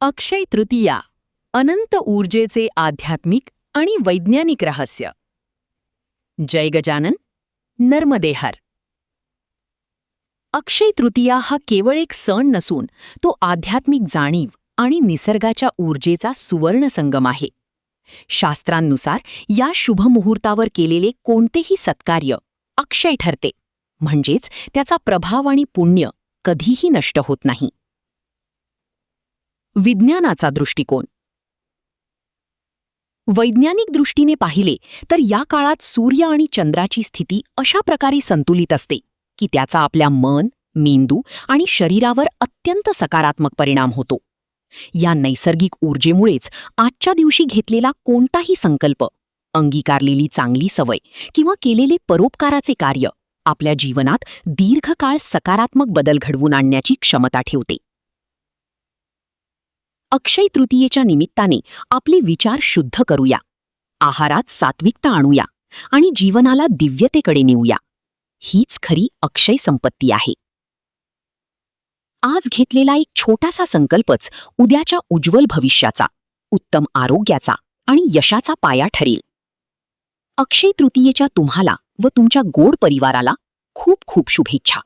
अक्षय तृतीया, अनंत ऊर्जेचे आध्यात्मिक आणि वैज्ञानिक रहस्य. जय गजानन, नर्मदेहर. अक्षय तृतीया हा केवळ एक सण नसून तो आध्यात्मिक जाणीव आणि निसर्गाच्या ऊर्जेचा सुवर्ण संगम आहे. शास्त्रांनुसार या शुभ मुहूर्तावर केलेले कोणतेही सत्कार्य अक्षय ठरते, म्हणजेच त्याचा प्रभाव आणि पुण्य कधीही नष्ट होत नाही. विज्ञानाचा दृष्टिकोन. वैज्ञानिक दृष्टीने पाहिले तर या काळात सूर्य आणि चंद्राची स्थिती अशा प्रकारे संतुलित असते की त्याचा आपल्या मन, मेंदू आणि शरीरावर अत्यंत सकारात्मक परिणाम होतो. या नैसर्गिक ऊर्जेमुळेच आजच्या दिवशी घेतलेला कोणताही संकल्प, अंगीकारलेली चांगली सवय किंवा केलेले परोपकाराचे कार्य आपल्या जीवनात दीर्घकाळ सकारात्मक बदल घडवून आणण्याची क्षमता ठेवते. अक्षय तृतीयेच्या निमित्ताने आपले विचार शुद्ध करूया, आहारात सात्विकता आणूया आणि जीवनाला दिव्यतेकडे नेऊया. हीच खरी अक्षय संपत्ती आहे. आज घेतलेला एक छोटासा संकल्पच उद्याच्या उज्ज्वल भविष्याचा, उत्तम आरोग्याचा आणि यशाचा पाया ठरेल. अक्षय तृतीयेच्या तुम्हाला व तुमच्या गोड परिवाराला खूप खूप शुभेच्छा.